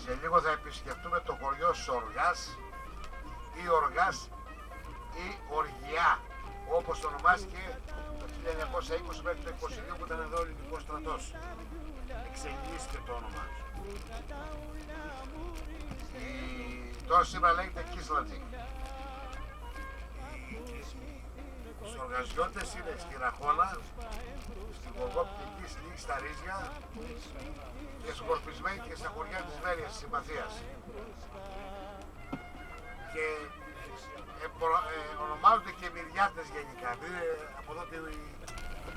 Σε λίγο θα επισκεφτούμε το χωριό Σοργάς ή Οργάς ή Οργιά, όπως ονομάστηκε το 1920 μέχρι το 1922 που ήταν εδώ ο ελληνικός στρατός. Εξελίσσεται το όνομα. Τώρα σήμερα λέγεται Κίσλατζικ. Οι Σοργαζιώτες είναι στη Ραχώνα, στην Κοκόπτικη, στα Ρίζια και σκορπισμένοι και στα χωριά της Βέρειας της Συμπαθίας. Και ονομάζονται και Μυριάτες γενικά, είναι από εδώ την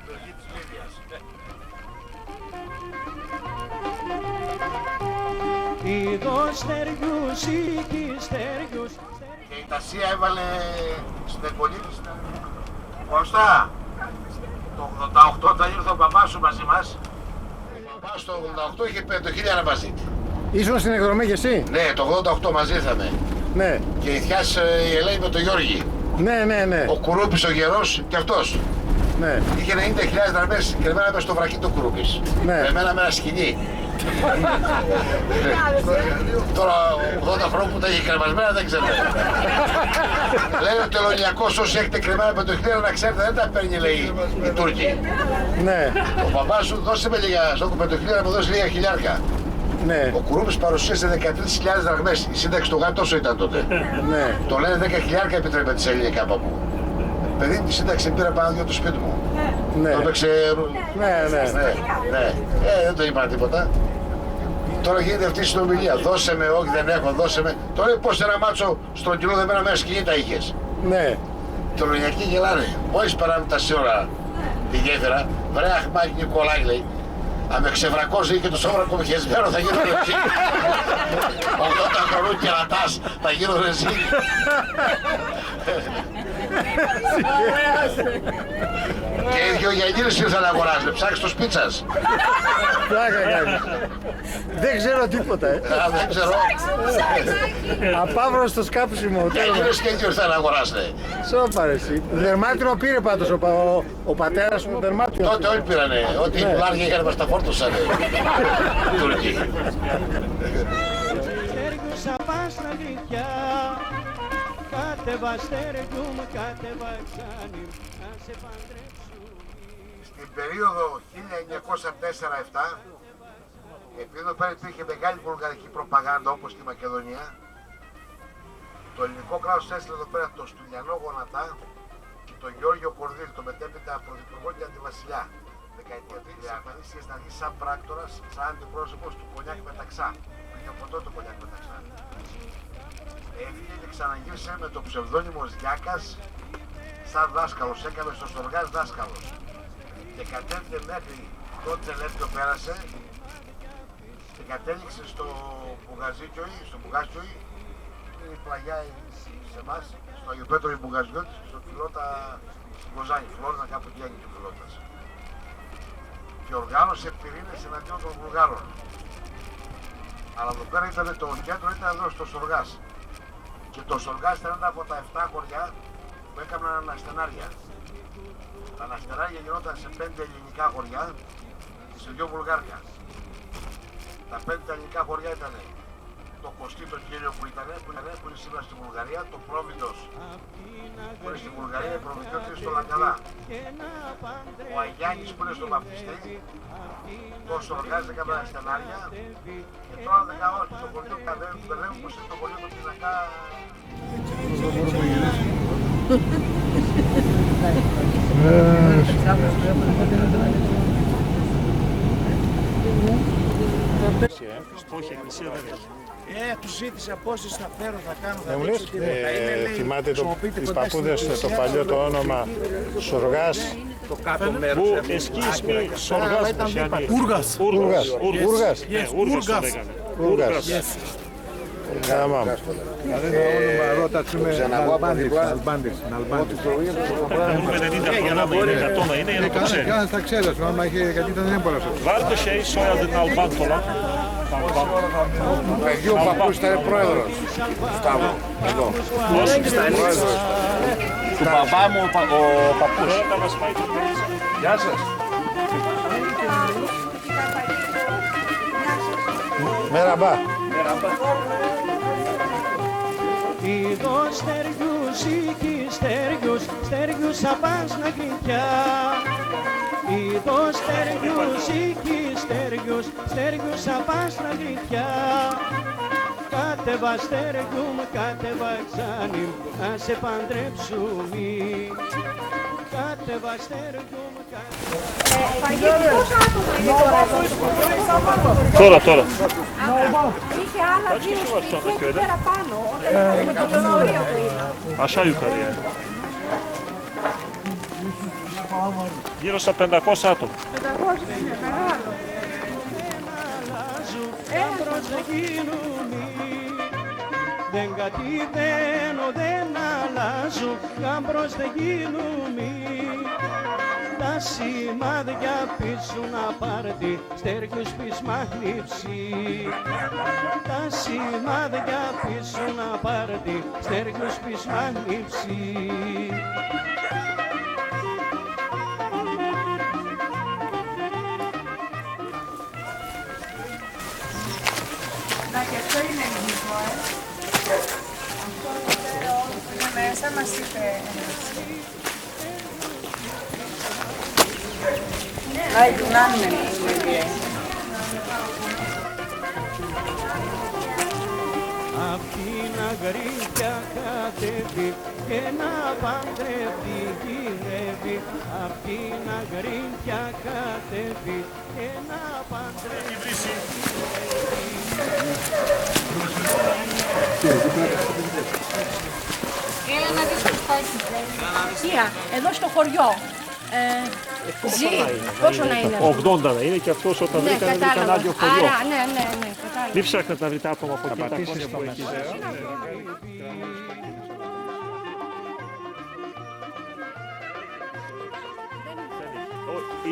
περιοχή της Μύριας. Και η Τασία έβαλε στην εκπονή της. Κώστα, το 88 όταν ήρθε ο παπάς σου μαζί μας, ο παπάς το 88 είχε 5.000 μαζί. Ήσουν στην εκδρομή και εσύ? Ναι, το 88 μαζί ήρθαμε. Ναι. Και η Θιάς η Ελένη με τον Γιώργη. Ναι, ναι, ναι. Ο Κουρούπης ο γερός και αυτός. Ναι. Είχε 90.000 δραχμές και εμένα μες στο βρακί του Κουρούπης. Ναι. Εμένα με ένα σκηνή. Τώρα 80 χρόνια που τα είχε κρεμασμένα δεν ξέρω. Λέει ο τελωνιακός όσοι έχετε κρεμμένα 5.000 να ξέρετε δεν τα παίρνει λέει οι Τούρκοι. Ναι. Ο παπάς σου δώσε με λίγα, στο 5.000 να μου δώσει λίγα χιλιάρκα. Ναι. Ο Κουρούπης παρουσίασε 13.000 δραχμές. Η σύνταξη του ΓΑΤ τόσο ήταν τότε. Ναι. Το λένε 10.000 επιτρέπεται τη ελληνικά παππού. Παιδί τη σύνταξη πήρα πάνω δυο του σπίτι μου. Ναι. Το έπαιξε. Ναι, ναι. Ναι. Δεν το είπα τίποτα. Τώρα γίνεται αυτή η συνομιλία. Δώσε με, όχι δεν έχω, δώσε με. Τώρα πώς ένα μάτσο στρογγυλό δεμένα μέσα σκηνή τα είχες. Ναι. Το λογιακοί γελάνε. Μόλις περάμε τα σύνορα τη γέφυρα, βρε Αχμάκη Νικολάκη λέει. Αν με ξεβρακώσει και το σόβρακο με χεσμένο θα γίνω ρεζί. 80 χρονών κερατάς θα γίνω ρεζί. Και οι δυο Γιαννίδες ήρθαν να αγοράσουν. Ψάξεις το σπίτσας. Πλάκα κάνεις. Δεν ξέρω τίποτα. Δεν ξέρω. Απάβρωστο σκάψιμο. Γιαννίδες και οι δυο ήρθαν να αγοράσουν. Σώπα ρε εσύ. Δερμάτινο πήρε πάντως ο πατέρας μου δερμάτινο. Τότε όλοι πήρανε. Ό,τι πουλάρια είχαν μας τα φόρτωσαν. Τουρκοί. Στην περίοδο 1904-07, επειδή εδώ πέρα υπήρχε μεγάλη βουλγαρική προπαγάνδα όπως στη Μακεδονία, το ελληνικό κράτος έστειλε εδώ πέρα τον Στουλιανό Γονατά και τον Γιώργιο Κορδίλ, τον μετέπειτα πρωθυπουργό και αντιβασιλιά. Δεκαετία του εμφανίστηκε στην αρχή σαν πράκτορας, σαν αντιπρόσωπος του Κονιάκ Μεταξά. Πήγε από τότε το Κονιάκ Μεταξά. Έφυγε και ξαναγύρισε με το ψευδόνυμο Γιάκας σαν δάσκαλος, έκανε στο Σοργάς δάσκαλος. Και κατέβηκε μέχρι το Τζελέπιο πέρασε και κατέληξε στο Μπουγαζίκιοι, στο Μπουγάζικιοι, είναι η πλαγιά σε εμάς, στο Αγιοπέτρο η Μπουγαζιώτη και στο Φιλότα στην Κοζάνη, Φλόρινα κάπου εκεί έγινε ο Φιλότας. Και οργάνωσε πυρήνες εναντίον των Βουλγάρων. Αλλά εδώ πέρα ήταν το κέντρο, ήταν εδώ στο Σοργάς. Και το Σοργάς ήταν ένα από τα 7 χωριά που έκαναν αναστενάρια. Τα αναστενάρια γινόταν σε 5 ελληνικά χωριά και σε 2 βουλγάρια. Τα 5 ελληνικά χωριά ήταν το Κωστή το Κύριο που είναι σήμερα στη Βουλγαρία, το Πρόβιδος που είναι στη Βουλγαρία, η Προβιδιώτη είναι στο Λαγκαδά. Ο Αγιάννης που είναι στο Βαπτιστή, το Σοργάς έκαναν αναστενάρια και τώρα δεν κάνω το χωριό Μπελέμου που είναι το χωριό του Πινακά. Όχι, εκκλησία δεν έχει. Τους ζήτησε απόσταση, θα φέρω, θα κάνω, θα μου δείξω λες, τίποτα. θυμάται οι παππούδες το παλιό το όνομα Σοργάς. Το κάτω μέρος. Που εσκίσμη Σοργάς Μεσιανή. Ούργας. Ούργας. Ούργας. Ούργας. Καλά μάμα. Έχουμε 90 χρόνια, είναι 100 να είναι, για να το ξέρει. Θα ξέρω, γιατί ήταν έμπολα αυτό. Warto się i soja na Albantola. Του παιδιού ο παππούς ήταν πρόεδρος. Σταύρο, εδώ. Πρόεδρος. Του μπαμπά μου ο παππούς. Γεια σας. Μεραμπά. Είδω στεριούς, ήχοι στεριούς, στεριούς απάσνα γλυκιά. Είδω στεριούς, ήχοι στεριούς, στεριούς απάσνα γλυκιά. Κάτεβα στεριού μου, κάτεβα εξάνι μου, να σε παντρέψουμε. Κάτεβα στεριού μου, Τώρα. Είχε άλλα δύο σπίτια εκεί πέρα πάνω, με το λεωφορείο που είδα. Aşağı yukarı yani. Γύρω στα 500 άτομα. 500 είναι μεγάλο. Δεν κατηδένω, δεν αλλάζω, γάμπρος δεν γίνουμε. Τα σημάδια πίσω να πάρτι, στέργιος πεις μαγνήψη. Τα σημάδια πίσω να πάρτι, στέργιος πεις μαγνήψη. Να και αυτό είναι ελληνικό, Αυτό είναι μέσα, μας είπε Ay, tunanmen. Απ' την αγρίπια κατέβει και να παντρεύει γυρεύει. Απ' την αγρίπια κατέβει και να παντρεύει. Έλα να δεις το σπάκι. Εδώ στο χωριό. Ζει, πόσο να είναι αυτό. 80 να είναι και αυτός όταν Ναι, βρήκαν κατάλαβα. άδειο χωριό. Άρα, ναι, κατάλαβα. Μην ψάχνετε να βρείτε άτομα από εκεί τα χρόνια που έχει.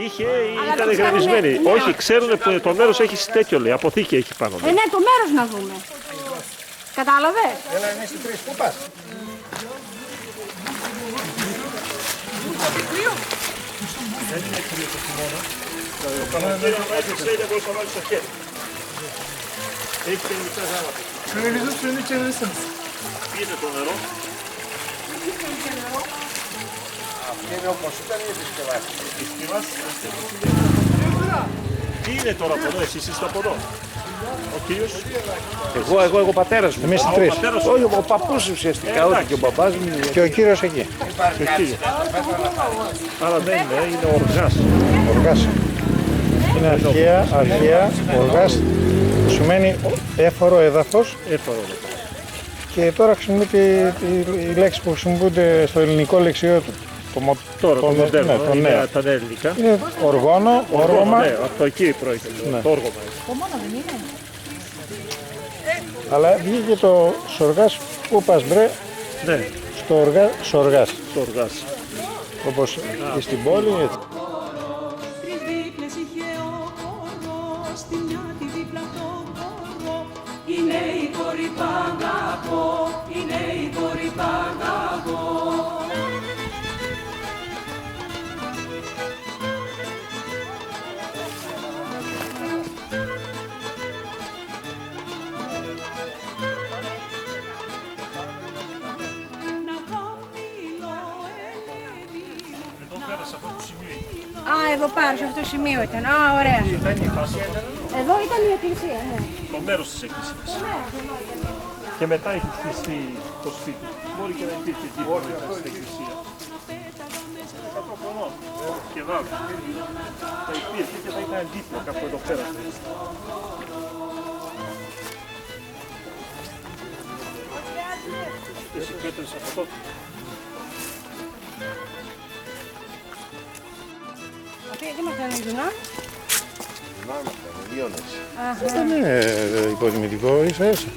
Είχε ή Αλλά ήταν το ξέρουνε, γραμμισμένη. ναι. Όχι, ξέρουν που το μέρος έχει τέτοιο λέει, αποθήκη έχει πάνω. Ναι, το μέρος να δούμε. Κατάλαβες. Έλα, είναι στις 3, πού πας. Έχει και μικρά γράμματα. Κανονίζω σuyunu içebilirsiniz. Πίνε το νερό. Αυτή είναι όπως ήταν η επισκευάση. Τι είναι τώρα από εδώ, εσείς είστε από εδώ. Ο κύριος. Εγώ ο πατέρας μου. Εμείς οι τρεις. Όχι, ο παππούς ουσιαστικά, όχι και ο μπαμπάς μου. Και ο κύριος εκεί. Άρα δεν είναι, είναι οργάς. Οργάς. Είναι αρχαία, οργάς. Σημαίνει έφορο έδαφος. Έφορο. Και τώρα χρησιμοποιείται οι λέξεις που χρησιμοποιούνται στο ελληνικό λεξιό του. Τώρα το μοντέρνο, ναι, το είναι νέο. τα ελληνικά. Είναι οργόνο, όργωμα. Ναι, από εκεί προέρχεται. Το όργωμα. Αλλά βγήκε το σοργάς, πού πας μπρε, Ναι, σοργάς. το οργάς. Όπως και στην πόλη, έτσι. Τρεις δίπλες είχε ο χορός, στη μια τη δίπλα το χορό. Είναι η κόρη παγαπώ, είναι η κόρη παγαπώ. Α, εδώ πάνω, σε αυτό το σημείο ήταν. Α, ωραία. Εδώ ήταν η εκκλησία, ναι. Το μέρος της εκκλησίας. Και μετά έχει χτιστεί το σπίτι. Μπορεί και να υπήρχε τίποτα στην εκκλησία. Κατροφωνών. Και δάλου. Θα υπήρχε και θα ήταν δίπλα κάπου εδώ πέρα. Εσύ πέτρες από τότε. Τι μας λένε, Γιουνά. Δεν είναι υποδημητικό, ίσα ίσα.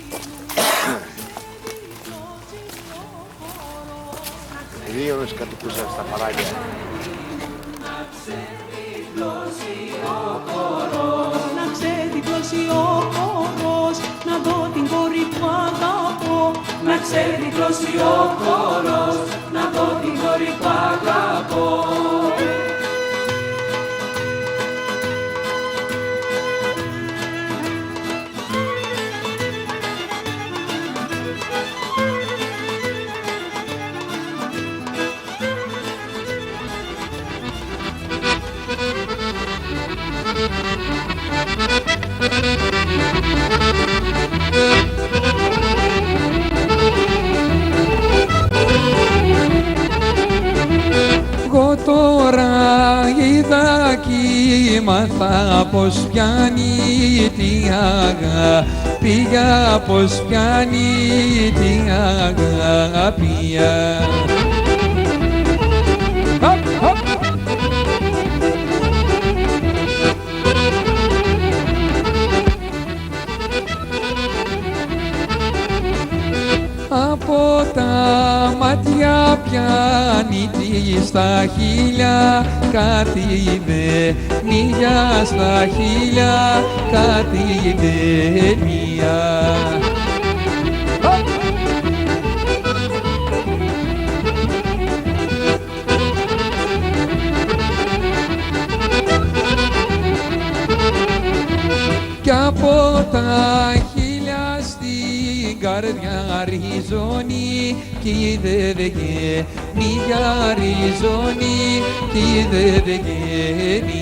Λίωνες κατοικούσαν στα παράλια. Να ξεδιπλώσει ο χορός. να ξέρει γλώσσι ο χορός, να δω την κόρη που αγαπώ. Εγώ τώρα είδα κι μάθα πως πιάνει την αγάπη, πως πιάνει την αγάπη. Από τα μάτια πιάνει τη στα χείλια, κάτι δένεια στα χείλια, κάτι δένεια. Κι από τα χείλια στην καρδιά ριζώνει, κι δε βγαίνει για ριζώνει, κι δε βγαίνει.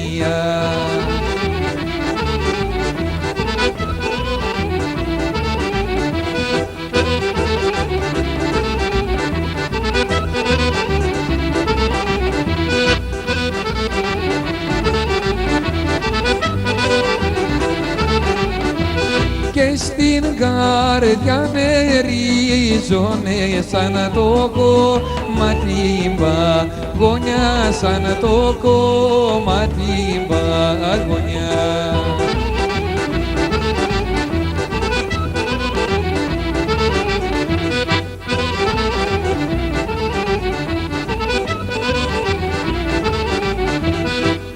Και στην καρδιά με ρίζωνε σαν το κομμάτι παγωνιά, σαν το κομμάτι παγωνιά.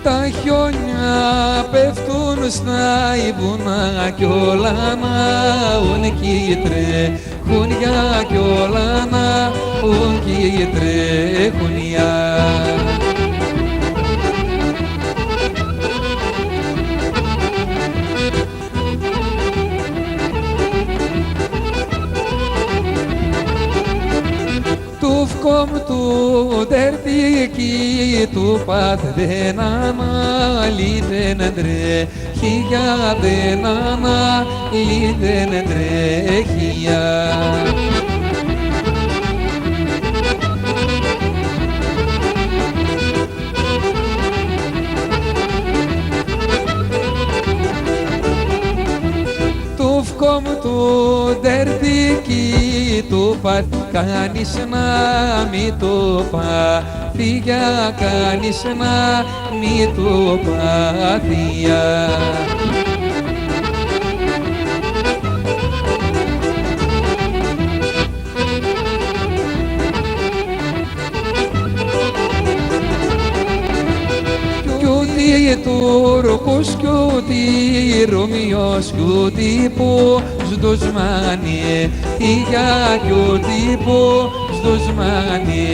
Τα χιόνια πέφτουν στα βουνά κι όλα ναούν κι τρέχουν για κι όλα ναούν κι τρέχουν για. Του φκόμ του τερτική του παθ δεν αναλύει δεν τρέχει για δεν αναλύει δεν τρέχει για. Του φκόμ του τερτική του παθ κανείς να μη το πάθει, για κανείς να μη το πάθει. Κι ούτε Τούρκος κι ούτε Ρωμιός κι ούτε πως δοσμάνει για κι ούτε πως δοσμάνει.